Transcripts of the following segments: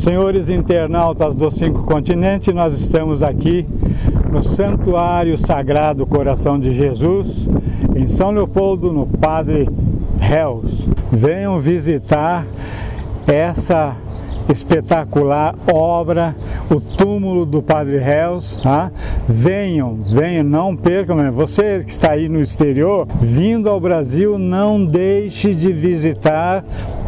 Senhores internautas dos 5 continentes, nós estamos aqui no Santuário Sagrado Coração de Jesus, em São Leopoldo, no Padre Reus. Venham visitar essa espetacular obra, o túmulo do Padre Reus, tá? Venham, não percam. Você que está aí no exterior, vindo ao Brasil, não deixe de visitar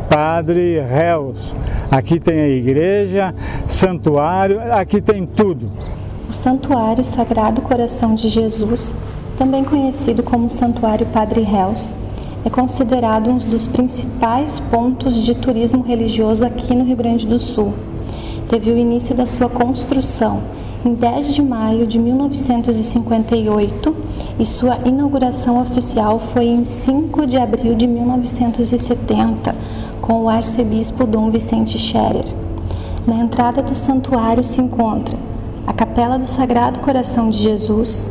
Padre Reus. Aqui tem a igreja, santuário, aqui tem tudo. O Santuário Sagrado Coração de Jesus, também conhecido como Santuário Padre Reus, é considerado um dos principais pontos de turismo religioso aqui no Rio Grande do Sul. Teve o início da sua construção em 10 de maio de 1958 e sua inauguração oficial foi em 5 de abril de 1970, com o arcebispo Dom Vicente Scherer. Na entrada do santuário se encontra a Capela do Sagrado Coração de Jesus,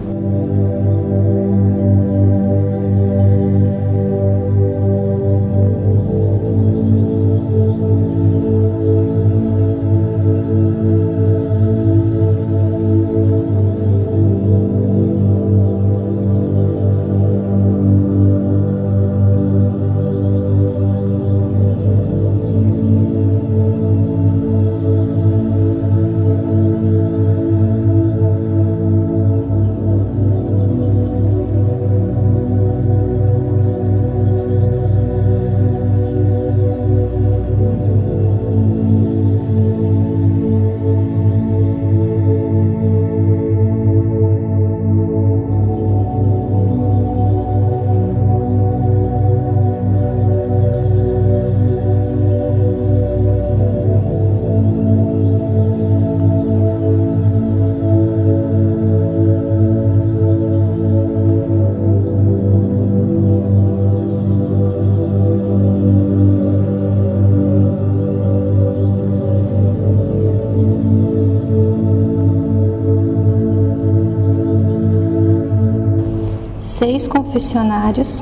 seis confessionários,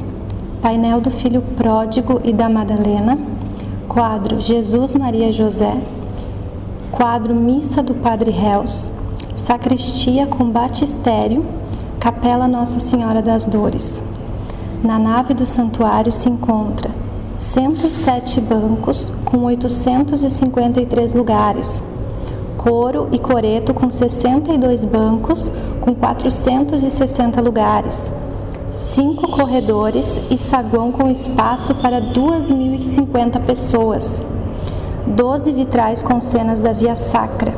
painel do Filho Pródigo e da Madalena, quadro Jesus Maria José, quadro Missa do Padre Reus, sacristia com batistério, capela Nossa Senhora das Dores. Na nave do santuário se encontra 107 bancos com 853 lugares, coro e coreto com 62 bancos com 460 lugares, 5 corredores e saguão com espaço para 2.050 pessoas, 12 vitrais com cenas da Via Sacra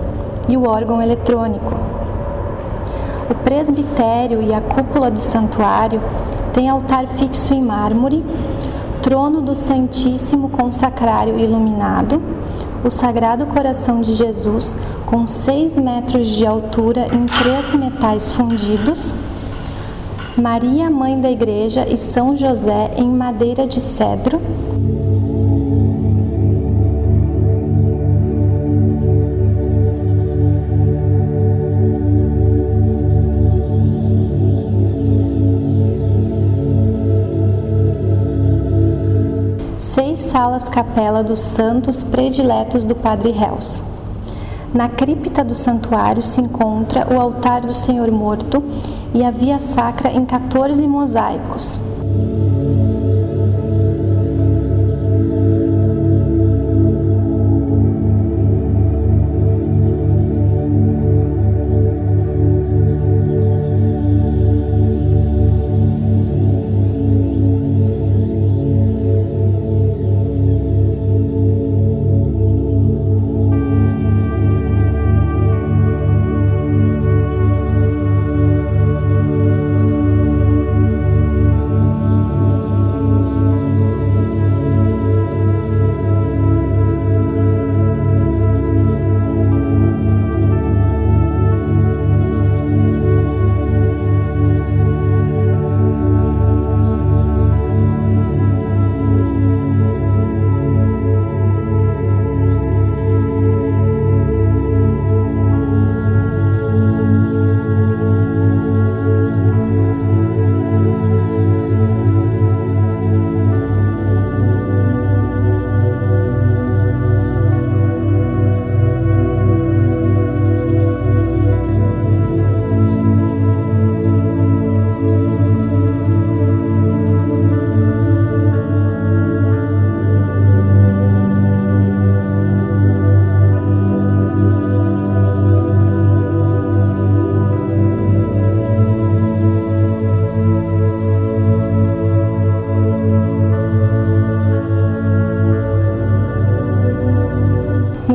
e o órgão eletrônico. O presbitério e a cúpula do santuário têm altar fixo em mármore, trono do Santíssimo com sacrário iluminado, o Sagrado Coração de Jesus com 6 metros de altura em 3 metais fundidos, Maria, Mãe da Igreja e São José em madeira de cedro, seis salas capela dos santos prediletos do Padre Reus. Na cripta do santuário se encontra o altar do Senhor Morto e a Via Sacra em 14 mosaicos.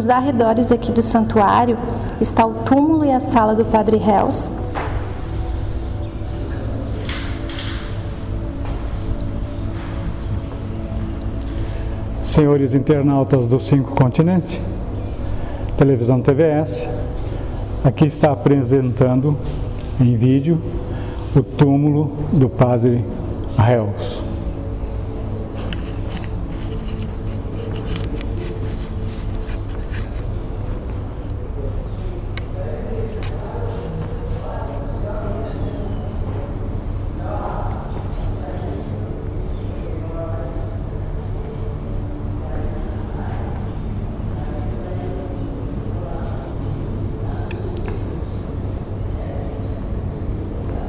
Nos arredores aqui do santuário está o túmulo e a sala do Padre Réus. Senhores internautas dos 5 continentes, televisão TVS, aqui está apresentando em vídeo o túmulo do Padre Réus.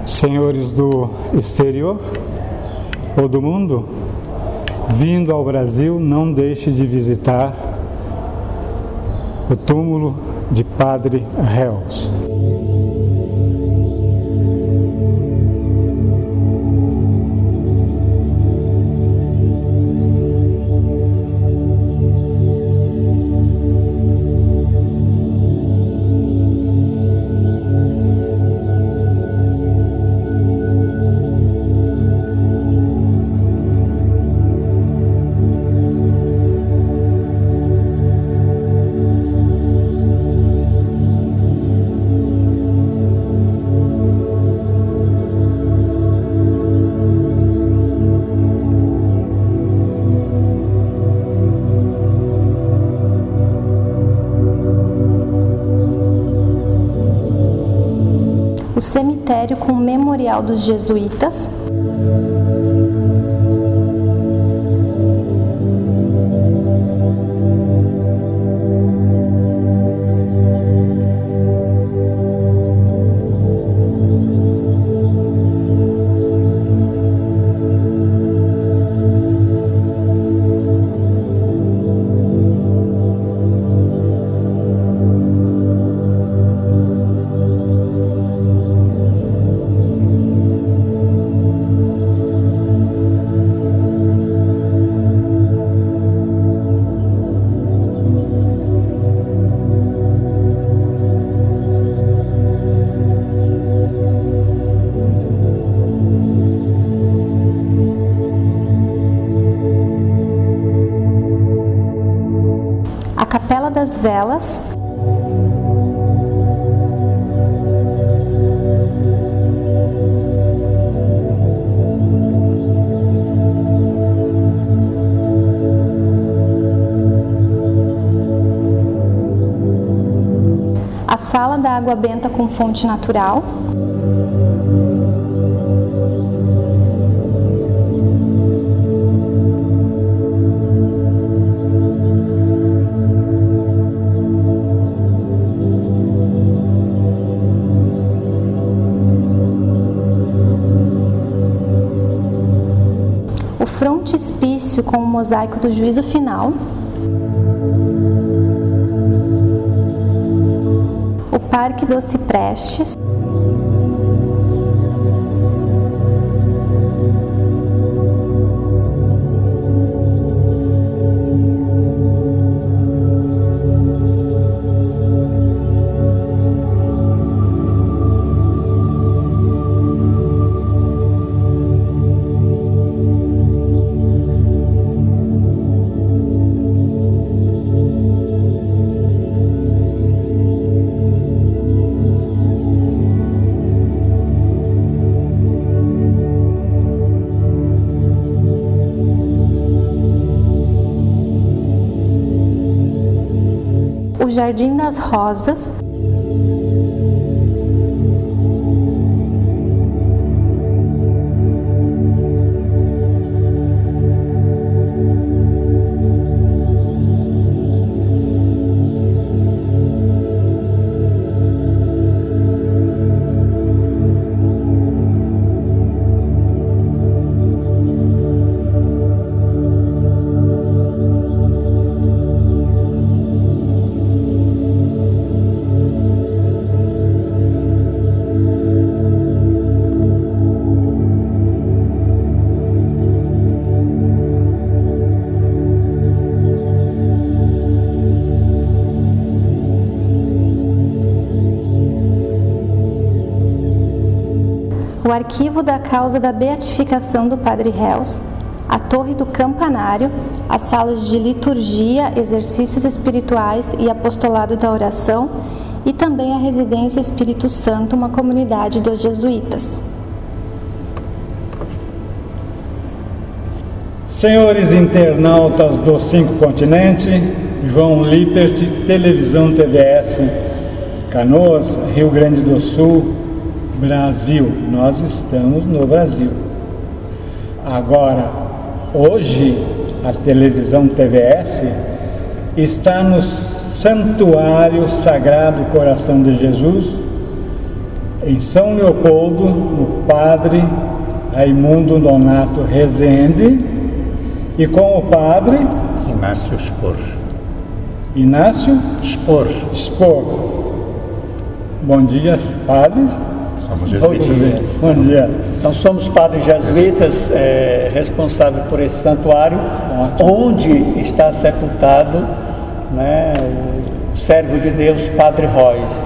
Senhores do exterior ou do mundo, vindo ao Brasil, não deixe de visitar o túmulo de Padre Réus. O cemitério com o memorial dos jesuítas. A Capela das Velas. A Sala da Água Benta com fonte natural. O frontispício com o mosaico do Juízo Final. O Parque dos Ciprestes. O Jardim das Rosas. o arquivo da causa da beatificação do Padre Reus, a torre do campanário, as salas de liturgia, exercícios espirituais e apostolado da oração, e também a residência Espírito Santo, uma comunidade dos jesuítas. Senhores internautas dos 5 continentes, João Lippert, Televisão TVS, Canoas, Rio Grande do Sul, Brasil. Nós estamos no Brasil. Agora, hoje, a Televisão TVS está no Santuário Sagrado Coração de Jesus, em São Leopoldo, no Padre Raimundo Donato Rezende, e com o Padre Inácio Spor. Inácio Spor. Bom dia, padres. Somos jesuítas. Bom dia. Então somos padres jesuítas, responsáveis por esse santuário, onde está sepultado, né, o servo de Deus, Padre Reus,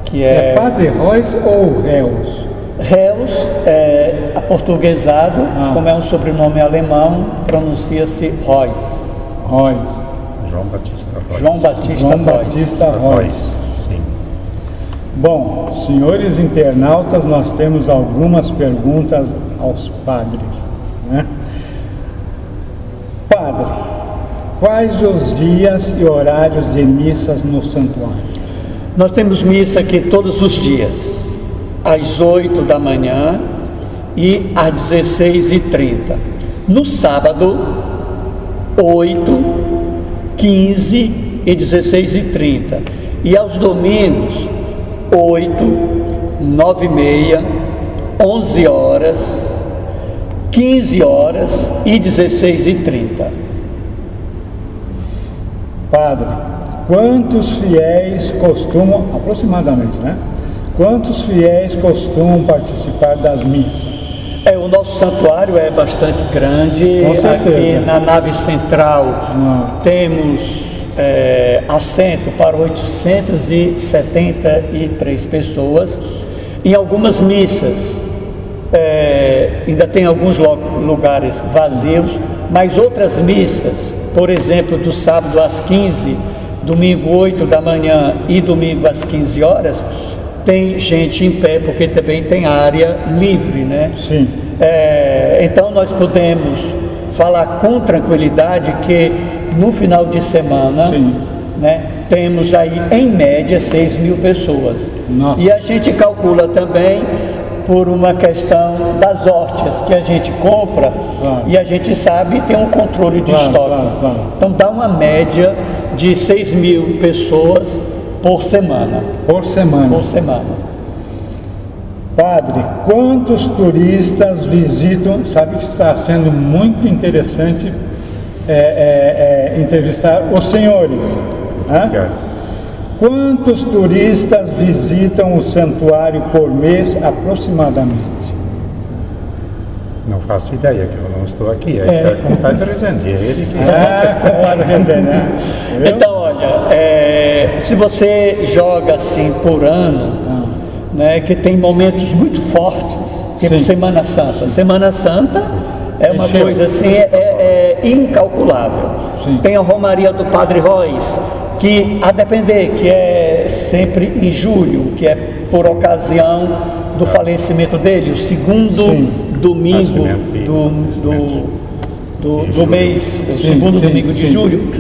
que É Padre Reus ou Reus? Reus é aportuguesado, como é um sobrenome alemão, pronuncia-se Reus. João Batista Reus. João Batista Reus. Sim. Bom, senhores internautas, nós temos algumas perguntas aos padres, né? Padre, quais os dias e horários de missas no santuário? Nós temos missa aqui todos os dias, às 8 da manhã e às 16h30. No sábado, 8, 15 e 16h30. E aos domingos, 8, 9h30, 11 horas, 15 horas e 16h30. Padre, quantos fiéis costumam, aproximadamente, né? Quantos fiéis costumam participar das missas? O nosso santuário é bastante grande. Com certeza. Aqui na nave central temos assento para 873 pessoas. Em algumas missas ainda tem alguns lugares vazios, mas outras missas, por exemplo, do sábado às 15, domingo 8 da manhã e domingo às 15 horas, tem gente em pé, porque também tem área livre, né? Sim. Então nós podemos falar com tranquilidade que no final de semana, né, temos aí em média 6.000 pessoas. Nossa. E a gente calcula também por uma questão das hóstias que a gente compra, e a gente sabe tem um controle de estoque. Então dá uma média de 6.000 pessoas por semana. Por semana. Padre, quantos turistas visitam? Sabe que está sendo muito interessante entrevistar os senhores. Quantos turistas visitam o santuário por mês aproximadamente? Não faço ideia, que eu não estou aqui. Está com o Padre Rezende. É ele que... Com o Padre Rezende, né? Então, olha, se você joga assim por ano, né, que tem momentos muito fortes, tipo Semana Santa. Semana Santa é uma coisa assim, incalculável. Tem a Romaria do Padre Reus, que a depender, que é sempre em julho, que é por ocasião do falecimento dele, o segundo domingo do mês, o segundo domingo de julho.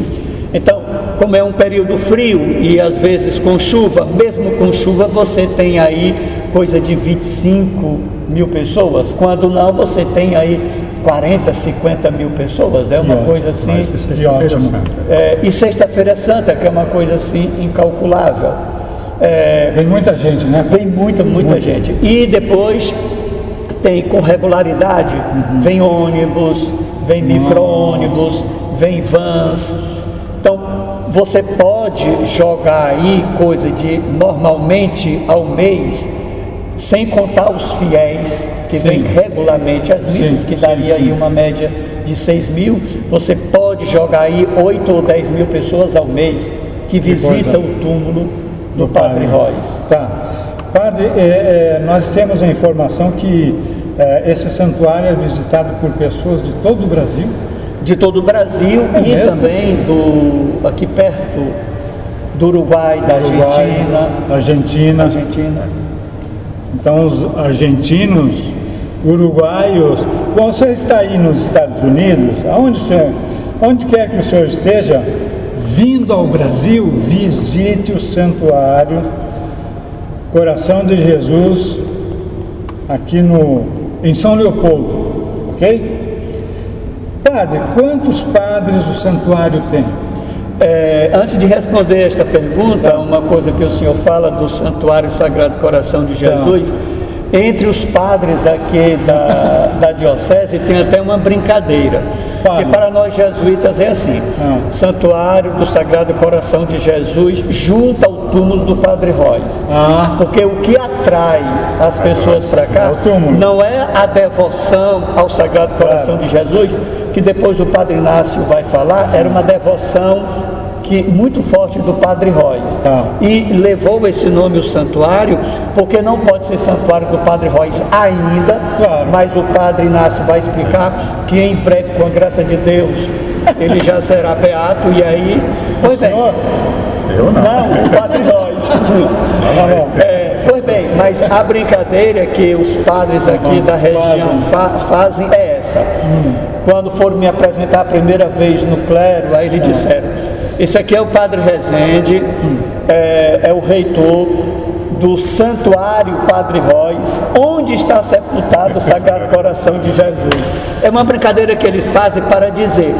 Então, como é um período frio e às vezes com chuva, mesmo com chuva você tem aí coisa de 25.000 pessoas, quando não você tem aí 40, 50.000 pessoas, é uma coisa assim. E Sexta-feira Santa, que é uma coisa assim incalculável. Vem muita gente, né? Vem muita gente. E depois tem com regularidade, vem ônibus, vem micro-ônibus, vem vans. Então, você pode jogar aí coisa de normalmente ao mês, sem contar os fiéis que vêm regularmente às missas, que daria aí uma média de 6.000, você pode jogar aí 8 ou 10.000 pessoas ao mês que visitam o túmulo do Padre Reus. Tá. Padre, nós temos a informação que esse santuário é visitado por pessoas de todo o Brasil. De todo o Brasil e mesmo? também aqui perto do Uruguai, da Argentina. Então os argentinos, uruguaios, bom, você está aí nos Estados Unidos, onde quer que o senhor esteja, vindo ao Brasil, visite o Santuário Coração de Jesus aqui em São Leopoldo, ok? Padre, quantos padres o santuário tem? Antes de responder esta pergunta, uma coisa que o senhor fala do Santuário Sagrado Coração de Jesus, entre os padres aqui da diocese tem até uma brincadeira, que para nós jesuítas é assim: Santuário do Sagrado Coração de Jesus junto ao túmulo do Padre Royce, porque o que atrai as pessoas para cá não é a devoção ao Sagrado Coração de Jesus, que depois o Padre Inácio vai falar, era uma devoção muito forte do Padre Royce, e levou esse nome o santuário, porque não pode ser santuário do Padre Royce ainda, mas o Padre Inácio vai explicar que em breve, com a graça de Deus, ele já será beato, e aí, pois bem, eu não. Não, o Padre Royce. Pois bem, mas a brincadeira que os padres aqui da região fazem é essa. Quando foram me apresentar a primeira vez no clero, aí eles disseram: esse aqui é o Padre Rezende, é o reitor do Santuário Padre Royce, onde está sepultado o Sagrado Coração de Jesus. É uma brincadeira que eles fazem para dizer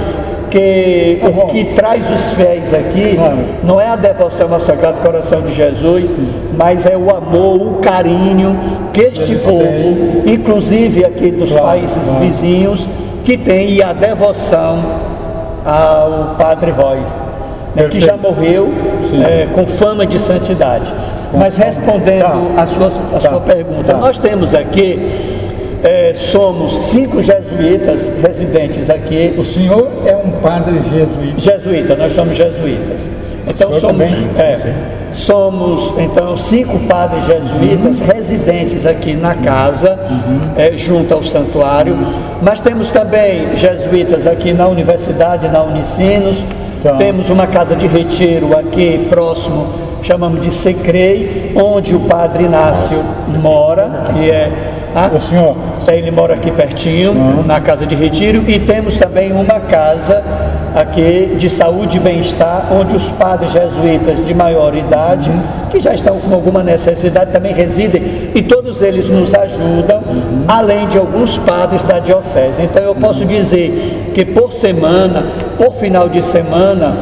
que o que traz os fiéis aqui não é a devoção ao Sagrado Coração de Jesus, mas é o amor, o carinho que este povo, inclusive aqui dos países vizinhos, que tem, e a devoção ao Padre Royce, que já morreu com fama de santidade. Mas respondendo a sua pergunta, nós temos aqui, somos 5 jesuítas residentes aqui. O senhor é um padre jesuíta? Jesuíta, nós somos jesuítas. Então somos então 5 padres jesuítas residentes aqui na casa, junto ao santuário. Mas temos também jesuítas aqui na universidade, na Unicinos. Temos uma casa de retiro aqui próximo, chamamos de Secrei, onde o Padre Inácio mora, o senhor? Ele mora aqui pertinho, na casa de retiro, e temos também uma casa aqui de saúde e bem-estar, onde os padres jesuítas de maior idade, que já estão com alguma necessidade, também residem, e todos eles nos ajudam, além de alguns padres da diocese. Então eu posso dizer que por semana, por final de semana,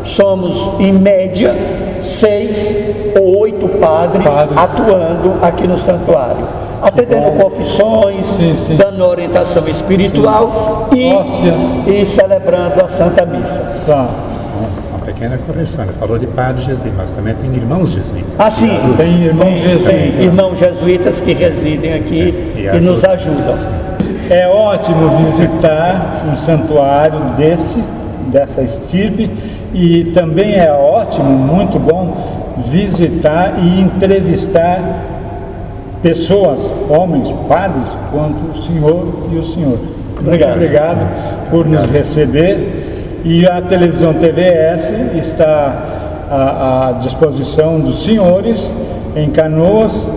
somos em média 6 ou 8 padres atuando aqui no santuário, atendendo confissões, dando orientação espiritual e celebrando a Santa Missa. Uma pequena correção, ele falou de padres jesuítas, mas também tem irmãos jesuítas. Sim, tem irmãos jesuítas. Tem irmãos jesuítas que residem aqui e nos ajudam. É ótimo visitar um santuário dessa estirpe, e também é ótimo, muito bom, visitar e entrevistar pessoas, homens, padres, quanto o senhor e o senhor. Muito obrigado por nos receber, e a televisão TVS está à disposição dos senhores em Canoas,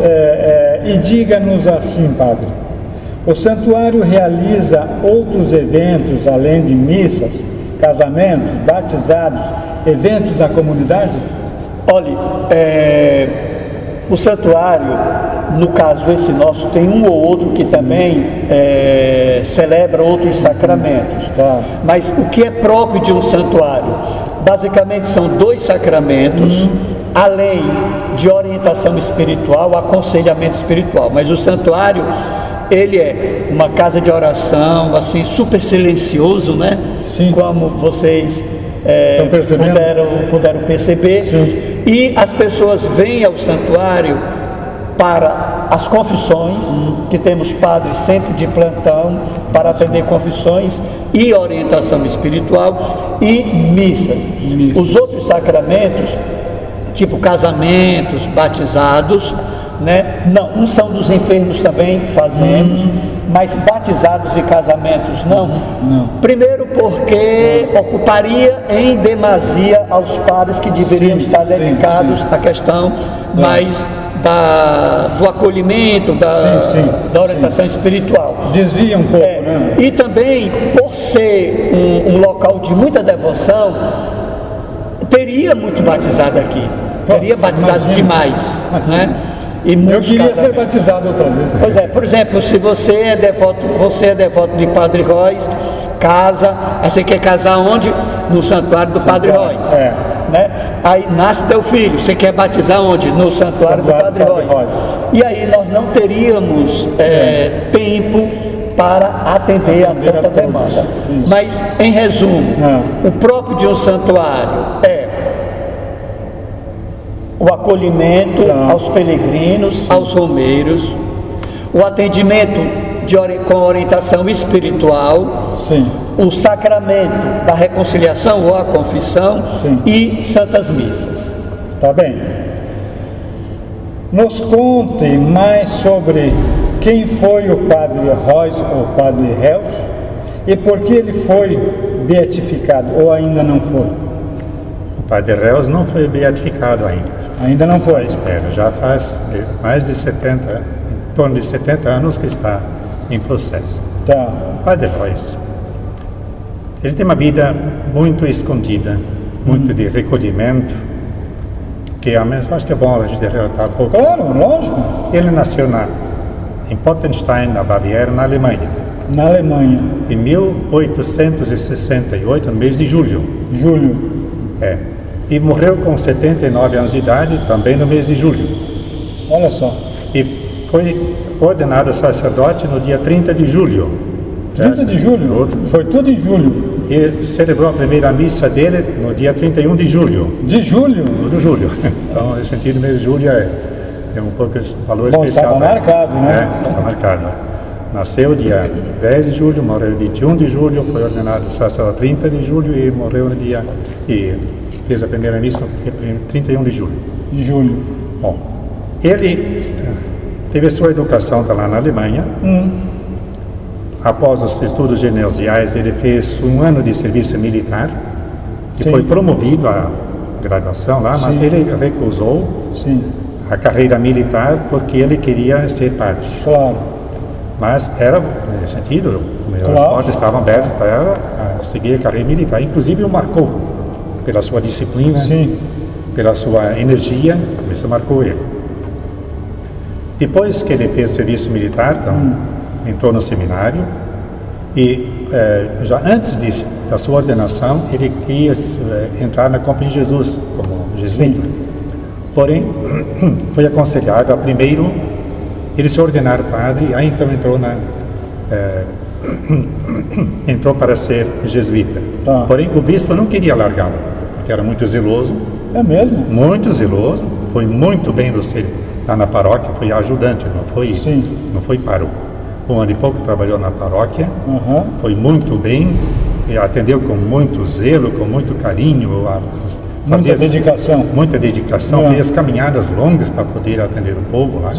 e diga-nos assim, padre, o santuário realiza outros eventos além de missas, casamentos, batizados, eventos da comunidade? Olha, o santuário, no caso esse nosso, tem um ou outro que também celebra outros sacramentos. Mas o que é próprio de um santuário? Basicamente são 2 sacramentos, além de orientação espiritual, aconselhamento espiritual. Mas o santuário, ele é uma casa de oração, assim, super silencioso, né? Sim. Como vocês puderam perceber. Sim. E as pessoas vêm ao santuário para as confissões, que temos padres sempre de plantão para atender confissões e orientação espiritual, e missas. Os outros sacramentos, tipo casamentos, batizados, né? Não, unção dos enfermos também fazemos, mas batizados e casamentos não. Primeiro porque ocuparia em demasia aos padres que deveriam estar dedicados à questão mais do acolhimento, da orientação espiritual. Desvia um pouco, né? E também, por ser um local de muita devoção, teria muito batizado aqui. Teria batizado demais, né? E eu queria ser batizado outra vez. Pois é, por exemplo, se você é devoto de Padre Róis, casa, aí você quer casar onde? No santuário do Padre Róis. Né? Aí nasce teu filho, você quer batizar onde? No santuário do Padre Róis. E aí nós não teríamos tempo para atender a tanta demanda. Mas, em resumo, o próprio de um santuário é o acolhimento aos peregrinos, aos romeiros, o atendimento com orientação espiritual, o sacramento da reconciliação ou a confissão e santas missas. Tá bem. Nos conte mais sobre quem foi o Padre Róis ou Padre Réus e por que ele foi beatificado ou ainda não foi? O Padre Réus não foi beatificado ainda. Ainda não foi? Espera, já faz mais de 70, em torno de 70 anos que está em processo. Tá. O Padre Róis, ele tem uma vida muito escondida, muito de recolhimento, que acho que é bom a gente relatar um pouco. Claro, lógico. Ele nasceu em Pottenstein, na Baviera, na Alemanha. Na Alemanha. Em 1868, no mês de julho. E morreu com 79 anos de idade, também no mês de julho. Olha só. E foi ordenado sacerdote no dia 30 de julho. 30 de julho? Foi tudo em julho. E celebrou a primeira missa dele no dia 31 de julho. De julho? De julho. Então, nesse sentido, o mês de julho é um pouco valor especial. Estava marcado, né? Estava marcado. Nasceu dia 10 de julho, morreu dia 21 de julho, foi ordenado sacerdote 30 de julho e morreu no dia... E fez a primeira missa no dia 31 de julho. Bom, ele teve sua educação lá na Alemanha. Após os estudos ginesiais, ele fez um ano de serviço militar e foi promovido à graduação lá, mas ele recusou a carreira militar porque ele queria ser padre. Claro. Mas era, nesse sentido, as portas estavam abertas para seguir a carreira militar. Inclusive o marcou pela sua disciplina, pela sua energia, isso marcou ele. Depois que ele fez serviço militar, então, entrou no seminário e já antes da sua ordenação, ele quis entrar na Companhia de Jesus como jesuíta. Porém, foi aconselhado a primeiro ele se ordenar padre, aí então entrou para ser jesuíta. Porém, o bispo não queria largá-lo, porque era muito zeloso. É mesmo? Muito zeloso, foi muito bem lá na paróquia, foi ajudante, não foi pároco. Um ano e pouco trabalhou na paróquia, foi muito bem, e atendeu com muito zelo, com muito carinho, muita dedicação. Muita dedicação, fez caminhadas longas para poder atender o povo lá.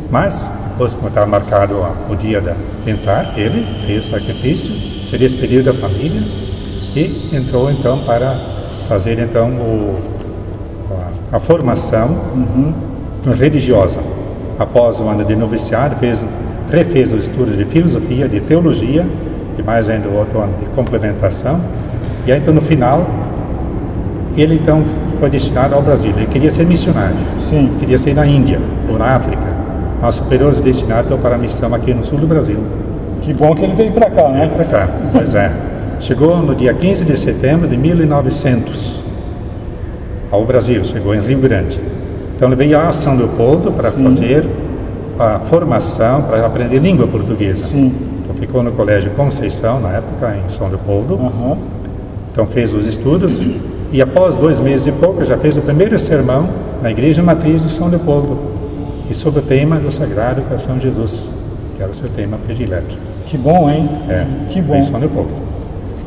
Mas, depois, como estava marcado o dia de entrar, ele fez sacrifício, se despediu da família e entrou então para fazer então a formação religiosa. Após um ano de noviciado, refez os estudos de filosofia, de teologia e mais ainda outro ano de complementação. E aí, então, no final, ele então foi destinado ao Brasil. Ele queria ser missionário, queria ser na Índia ou na África. Mas superiores destinados para a missão aqui no sul do Brasil. Que bom que ele veio para cá, né? Para cá, pois é. Chegou no dia 15 de setembro de 1900 ao Brasil, chegou em Rio Grande. Então ele veio a São Leopoldo para fazer a formação, para aprender língua portuguesa. Então ficou no Colégio Conceição, na época, em São Leopoldo. Então fez os estudos e após 2 meses e pouco já fez o primeiro sermão na Igreja Matriz de São Leopoldo. E sobre o tema do Sagrado Coração de Jesus, que era o seu tema predileto. Que bom, hein? Que bom. Em São Leopoldo.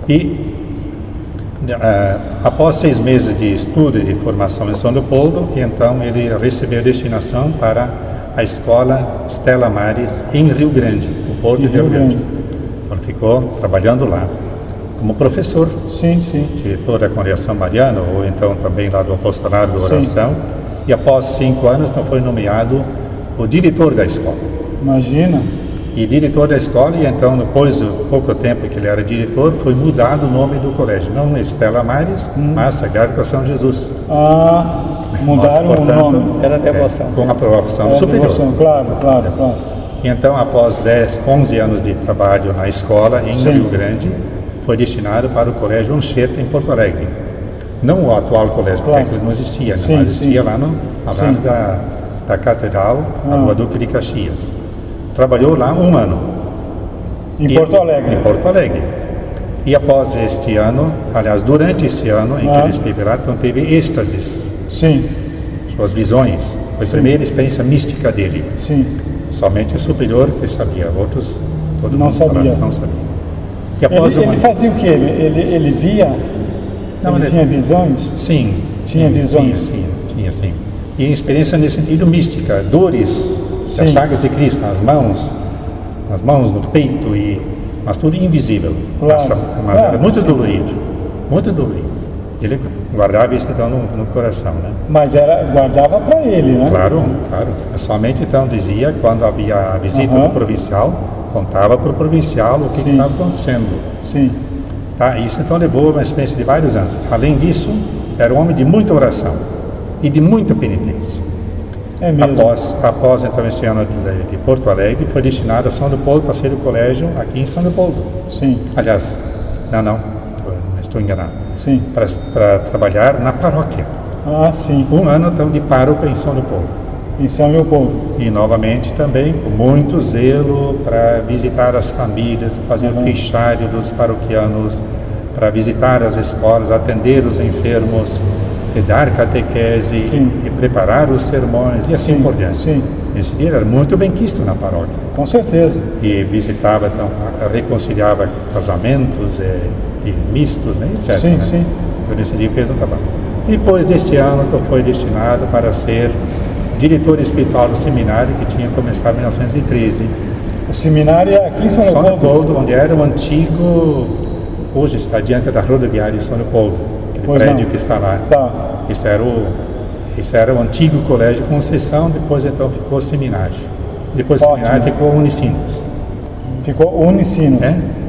E Após 6 meses de estudo e de formação em São Leopoldo, então ele recebeu destinação para a escola Stella Maris em Rio Grande, o Porto de Rio Grande. Então ficou trabalhando lá como professor, diretor da Congregação Mariana, ou então também lá do Apostolado da Oração, e após 5 anos então foi nomeado o diretor da escola. Imagina! E diretor da escola, e então depois de pouco tempo que ele era diretor, foi mudado o nome do colégio, não Stella Maris, mas Sagrado Coração de Jesus. Mudaram, portanto, o nome. Era devoção. Com a aprovação do superior. Devoção, claro. E então, após 11 anos de trabalho na escola em Rio Grande, foi destinado para o Colégio Anchieta em Porto Alegre. Não o atual colégio, porque ele não existia, mas existia lá no lado da Catedral, na Rua Duque de Caxias. Trabalhou lá 1 ano. Em Porto Alegre? Em Porto Alegre. E após este ano, aliás, durante este ano em que ele esteve lá, então teve êxtases. Suas visões. Foi a primeira experiência mística dele. Somente o superior que sabia, outros todo não mundo sabia. Não sabia. E após ele fazia o quê? Ele via? Ele tinha visões? Sim. Tinha visões? Tinha sim. E experiência nesse sentido mística, dores, as chagas de Cristo nas mãos, no peito, mas tudo invisível. Mas era muito dolorido, muito dolorido. Ele guardava isso então no coração, né? Mas guardava para ele, né? Claro. Somente então dizia, quando havia a visita do provincial, contava para o provincial o que estava acontecendo. Isso então levou uma experiência de vários anos. Além disso, era um homem de muita oração e de muita penitência. É mesmo. Após então este ano de Porto Alegre, foi destinado a São Leopoldo para ser o colégio aqui em São Leopoldo. Aliás, estou enganado. Para trabalhar na paróquia. 1 ano então de pároco em São Leopoldo. Em São Leopoldo. E novamente também com muito zelo para visitar as famílias, fazer o fichário dos paroquianos, para visitar as escolas, atender os enfermos, e dar catequese e preparar os sermões e assim por diante. Esse dia era muito bem quisto na paróquia. Com certeza. E visitava, então, reconciliava casamentos mistos, né, etc. Então nesse dia fez um trabalho. Depois deste ano, então, foi destinado para ser diretor espiritual do seminário que tinha começado em 1913. O seminário é aqui em São Leopoldo, onde era o antigo, hoje está diante da rodoviária de São Leopoldo. Prédio que está lá. Esse era o antigo colégio Conceição, depois então ficou seminário. Depois seminário ficou Unicinos. Ficou Unicinos,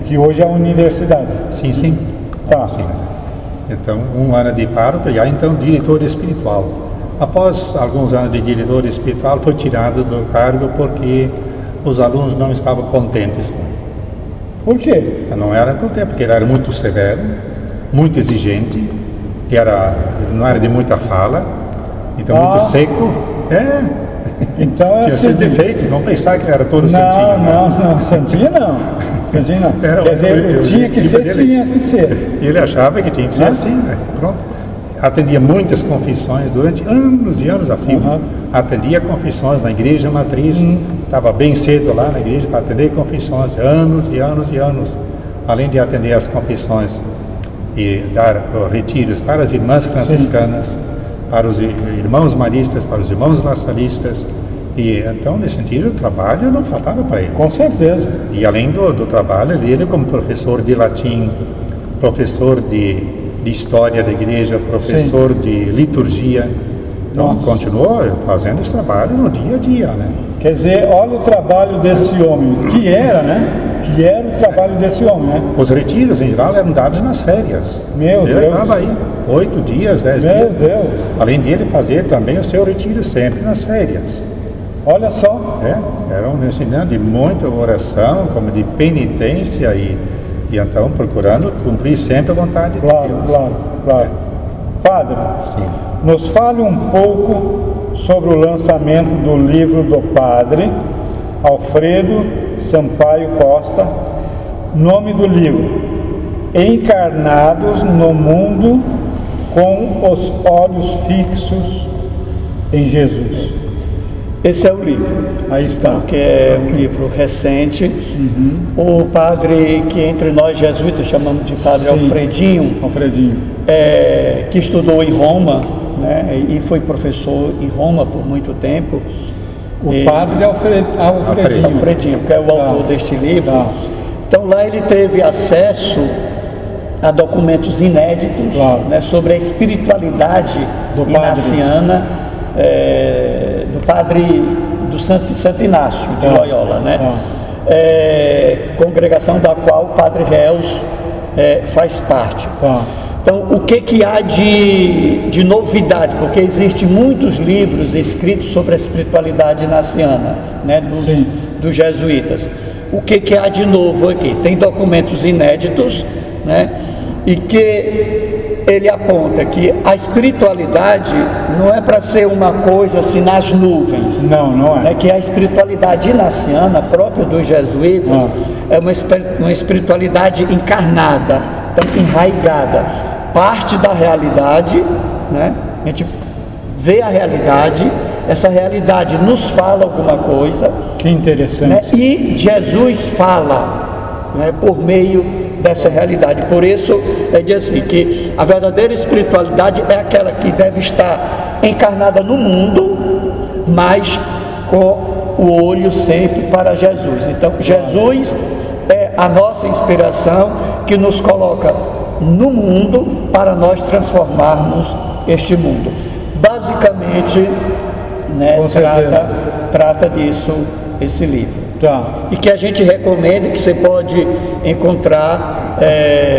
que hoje é a universidade. Sim. Então, 1 ano de pároco e aí então diretor espiritual. Após alguns anos de diretor espiritual, foi tirado do cargo porque os alunos não estavam contentes com ele. Por quê? Não eram contentes, porque ele era muito severo, muito exigente, não era de muita fala, então muito seco. Então tinha seus defeitos, não pensar que ele era todo santinho. Não, santinho não. Quer dizer, tinha que ser. E ele achava que tinha que ser assim, né? Pronto. Atendia muitas confissões durante anos e anos a fio. Atendia confissões na igreja matriz, estava bem cedo lá na igreja para atender confissões, anos e anos. Além de atender as confissões e dar retiros para as irmãs franciscanas, para os irmãos maristas, para os irmãos laçalistas. E então, nesse sentido, o trabalho não faltava para ele. Com certeza. E além do trabalho, ele como professor de latim, professor de história da igreja, professor de liturgia, então continuou fazendo esse trabalho no dia a dia, né? Quer dizer, olha o trabalho desse homem, que era o trabalho desse homem, né? Os retiros, em geral, eram dados nas férias. Ele estava aí 8 dias, 10 dias. Meu Deus! Além dele fazer também o seu retiro sempre nas férias. Olha só! Era um ensinamento de muita oração, como de penitência e então procurando cumprir sempre a vontade de Deus. Claro. Padre, nos fale um pouco sobre o lançamento do livro do Padre Alfredo Sampaio Costa. Nome do livro: Encarnados no Mundo com os Olhos Fixos em Jesus. Esse é o livro. Aí está. Que é um livro recente. O padre que entre nós jesuítas chamamos de padre Alfredinho, que estudou em Roma, né, e foi professor em Roma por muito tempo. O padre Alfredinho, que é o autor deste livro. Então lá ele teve acesso a documentos inéditos, né, sobre a espiritualidade inaciana do padre Santo Inácio de Loyola, né? Congregação da qual o padre Reus faz parte. Então, o que há de novidade? Porque existem muitos livros escritos sobre a espiritualidade inaciana, né, dos jesuítas. O que há de novo aqui? Tem documentos inéditos, né, e que ele aponta que a espiritualidade não é para ser uma coisa assim nas nuvens. Não é. É que a espiritualidade inaciana, própria dos jesuítas, é uma espiritualidade encarnada, enraigada. Parte da realidade, né? A gente vê a realidade, essa realidade nos fala alguma coisa. Que interessante. Né? E Jesus fala, né, por meio dessa realidade. Por isso é dizer assim, que a verdadeira espiritualidade é aquela que deve estar encarnada no mundo, mas com o olho sempre para Jesus. Então Jesus é a nossa inspiração que nos coloca no mundo para nós transformarmos este mundo. Basicamente, né, trata disso esse livro. E que a gente recomenda, que você pode encontrar,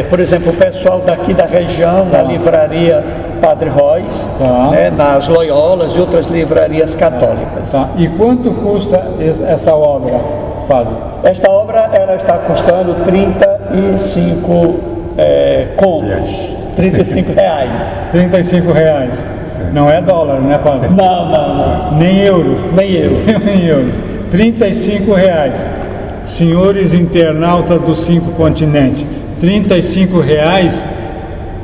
por exemplo, o pessoal daqui da região, na livraria Padre Reus, né, nas Loyolas e outras livrarias católicas. E quanto custa essa obra, padre? Esta obra ela está custando 35 contos, 35 reais. 35 reais. Não é dólar, né, padre? Não. Nem euros? Nem euros. Nem euros. 35 reais. Senhores internautas dos 5 continentes, 35 reais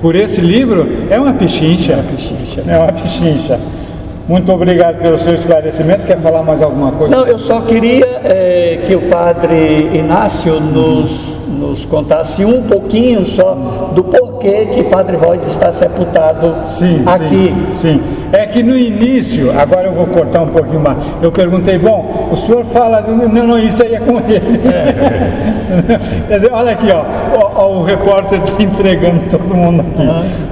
por esse livro é uma pichincha. É uma pichincha. Muito obrigado pelo seu esclarecimento. Quer falar mais alguma coisa? Não, eu só queria que o padre Inácio nos contasse um pouquinho só do porquê que Padre Reus está sepultado aqui. Sim. É que no início, agora eu vou cortar um pouquinho mais, eu perguntei, bom, o senhor fala, não, isso aí é com ele. Quer dizer, olha aqui, ó, o repórter está entregando todo mundo aqui,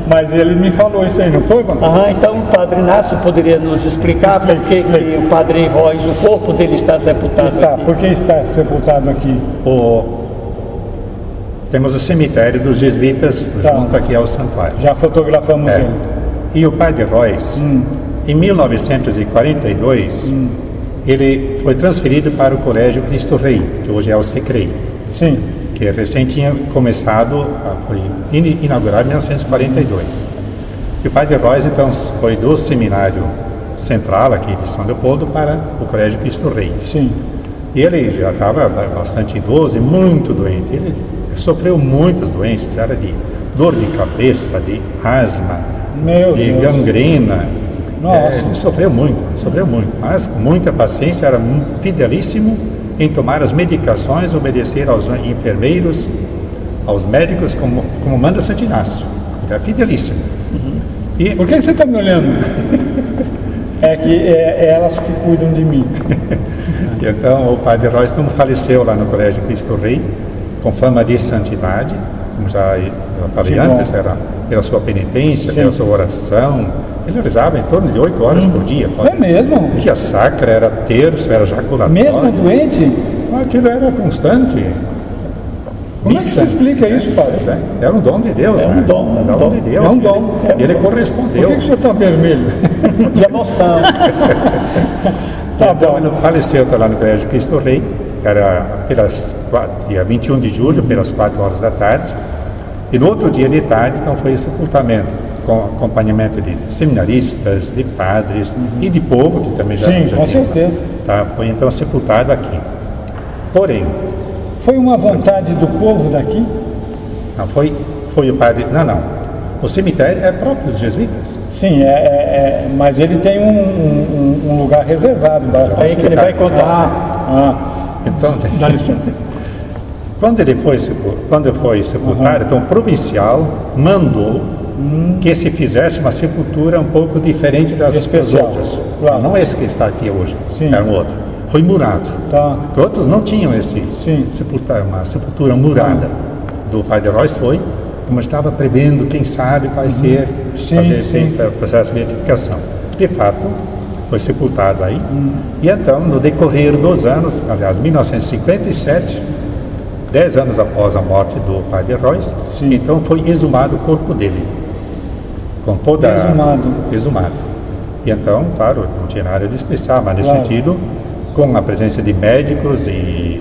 mas ele me falou isso aí, não foi? Então o Padre Inácio poderia nos explicar por que o Padre Reus, o corpo dele está sepultado aqui. Por que está sepultado aqui? Temos o cemitério dos jesuítas junto aqui ao santuário. Já fotografamos ele. E o Padre Reus, em 1942, ele foi transferido para o Colégio Cristo Rei, que hoje é o SECREI. Sim. Que recém tinha começado, foi inaugurado em 1942. E o Padre Reus, então, foi do seminário central aqui de São Leopoldo para o Colégio Cristo Rei. Sim. E ele já estava bastante idoso e muito doente. Ele sofreu muitas doenças, era de dor de cabeça, de asma, de gangrena. Nossa. Ele sofreu muito, mas com muita paciência, era fidelíssimo em tomar as medicações, obedecer aos enfermeiros, aos médicos, como manda Santo Inácio. Ele era fidelíssimo. E por que você está me olhando? É que é elas que cuidam de mim. E então o Padre Reus faleceu lá no Colégio Cristo Rei, com fama de santidade, como já falei antes, era pela sua penitência, pela sua oração. Ele rezava em torno de 8 horas por dia. É mesmo? Dia sacra, era terço, era jaculatório. Mesmo doente? Aquilo era constante. Como é que se explica isso, padre? Era um dom de Deus, É um dom de Deus. É um dom. Ele correspondeu. Por que o senhor está vermelho? De emoção. Então ele faleceu lá no Colégio Cristo Rei, era dia 21 de julho, pelas 4 horas da tarde. E no outro dia de tarde, então, foi o sepultamento, com acompanhamento de seminaristas, de padres e de povo, que também já com certeza. Foi então sepultado aqui. Porém, foi uma vontade do povo daqui? não foi o padre. Não. O cemitério é próprio dos jesuítas. Sim, mas ele tem um lugar reservado. Aí que ele vai contar. Então, dá licença. Quando foi sepultado, então o provincial mandou que se fizesse uma sepultura um pouco diferente das outras. Claro. Não esse que está aqui hoje, Sim. era um outro. Foi murado. Tá. Porque outros não tinham uma sepultura murada. Do Padre Reuss foi, como estava prevendo, quem sabe vai ser o processo de beatificação. De fato, foi sepultado aí. E então, no decorrer dos anos, aliás, 1957, 10 anos após a morte do Padre Reuss, então foi exumado o corpo dele. Com toda exumado. E então, claro, não tinha nada de especial, mas nesse sentido, com a presença de médicos e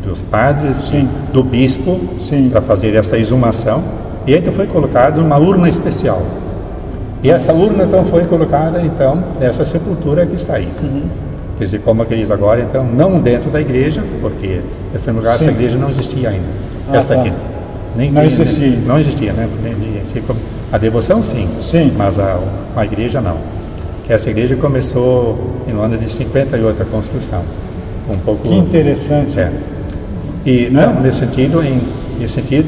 dos padres, do bispo, para fazer essa exumação, e então foi colocado numa urna especial. E essa urna então foi colocada então nessa sepultura que está aí. Quer dizer, como que diz agora, então, não dentro da igreja, porque em primeiro lugar essa igreja não existia ainda. Esta aqui. Não existia. Não existia, né? A devoção sim, mas a igreja não. Essa igreja começou no ano de 58 a construção. Um pouco. Que interessante. E nesse sentido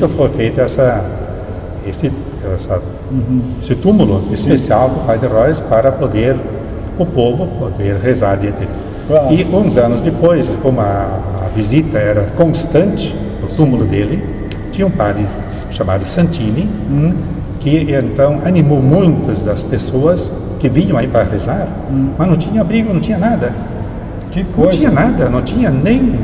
foi feito esse túmulo especial do Padre Reuss para o povo poder rezar diante dele. Claro. E uns anos depois, como a visita era constante no túmulo dele, tinha um padre chamado Santini, que então animou muitas das pessoas que vinham aí para rezar, mas não tinha abrigo, não tinha nada. Que coisa. Não tinha nada, não tinha nem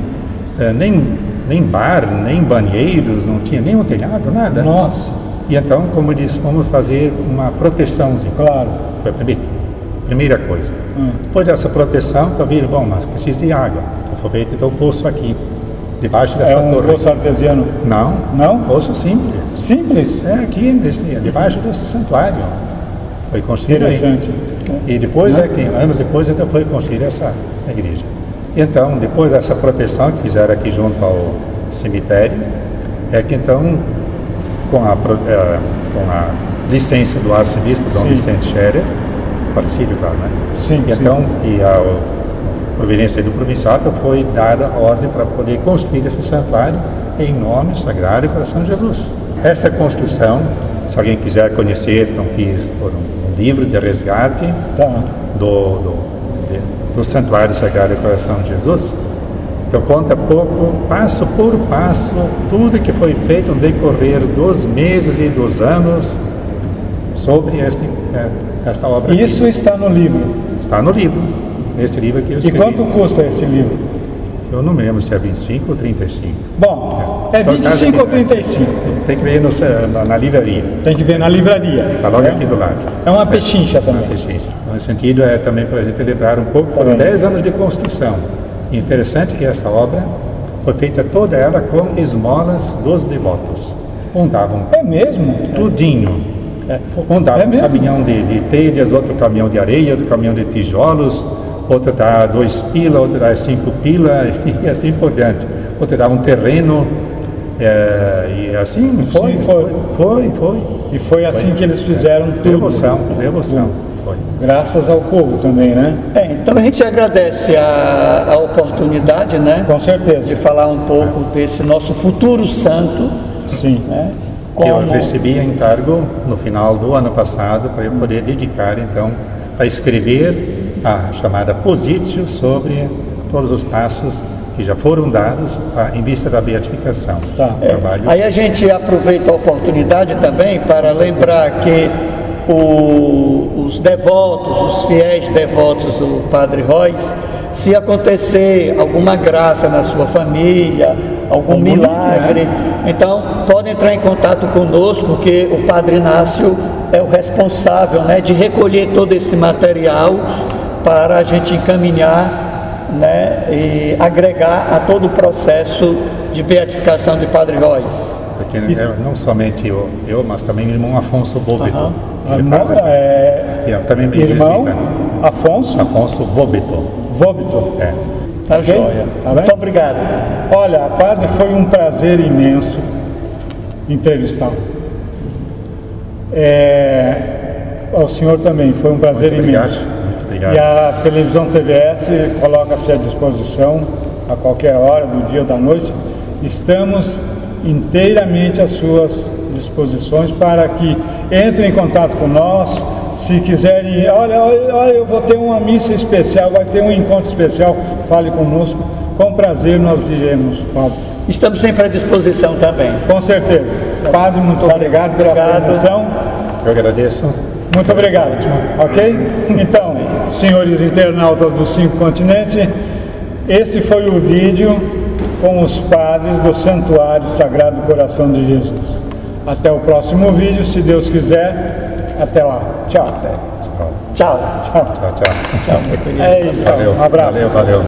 bar, nem banheiros, não tinha nem um telhado, nada. Nossa. E então, como eu disse, vamos fazer uma proteçãozinha. Claro. Foi a primeira coisa. Depois dessa proteção, então viram, bom, mas precisa de água. Então foi feito então o poço aqui, debaixo dessa torre. É um poço artesiano? Não. Não? Poço simples. Simples? É, aqui, debaixo desse santuário. Foi construído. Interessante. Aí. E depois, anos depois, então foi construída essa igreja. Então, depois dessa proteção que fizeram aqui junto ao cemitério, é que então, com a licença do arcebispo Dom Vicente Scherer, falecido, claro, né? Sim. E então, a providência do provincial foi dada a ordem para poder construir esse santuário em nome Sagrado Coração de Jesus. Essa construção, se alguém quiser conhecer, então fiz por um livro de resgate do Santuário Sagrado Coração de Jesus. Então conta pouco, passo por passo, tudo que foi feito no decorrer dos meses e dos anos sobre esta obra. Isso aqui está no livro? Está no livro, nesse livro que eu escrevi. E quanto custa esse livro? Eu não me lembro se é 25 ou 35. Bom, é 25 ou 35? Tem que ver na livraria. Tem que ver na livraria. Está logo aqui do lado. É uma pechincha também. Uma pechincha. Então, nesse sentido, é também para a gente lembrar um pouco, foram 10 anos de construção. E interessante que essa obra foi feita toda ela com esmolas dos devotos. Davam é mesmo? Tudinho. Dava um caminhão de telhas, outro caminhão de areia, outro caminhão de tijolos, outro dá 2 pila, outro dá 5 pila e assim por diante. Outro dá um terreno e assim foi. E foi assim que eles fizeram tudo. Devoção. Foi. Graças ao povo também, né? Então a gente agradece a oportunidade, né? Com certeza. De falar um pouco desse nosso futuro santo. Sim. Né? Eu recebi encargo no final do ano passado para eu poder dedicar, então, para escrever a chamada Positio sobre todos os passos que já foram dados em vista da beatificação. Aí a gente aproveita a oportunidade também para lembrar que os devotos, os fiéis devotos do Padre Reuss, se acontecer alguma graça na sua família, algum milagre, então pode entrar em contato conosco, que o Padre Inácio é o responsável, né, de recolher todo esse material para a gente encaminhar, né, e agregar a todo o processo de beatificação de Padre Reuss. Porque não somente eu, mas também o irmão Afonso Vóbito. Também irmão Afonso Vóbito. Tá joia. Muito obrigado. Olha, padre, foi um prazer imenso entrevistá-lo. Ao senhor também, foi um prazer imenso. Muito obrigado. E a televisão TVS coloca-se à disposição a qualquer hora do dia ou da noite. Estamos inteiramente às suas disposições para que entrem em contato com nós. Se quiserem, olha, eu vou ter uma missa especial, vai ter um encontro especial, fale conosco. Com prazer nós diremos, Padre. Estamos sempre à disposição também. Com certeza. Padre, muito obrigado pela atenção. Eu agradeço. Muito obrigado, ok? Então, senhores internautas dos 5 continentes, esse foi o vídeo com os padres do Santuário Sagrado Coração de Jesus. Até o próximo vídeo, se Deus quiser. Até lá. Tchau. Tchau. Tchau, tchau. Tchau, meu querido. Então, Valeu, um abraço. valeu.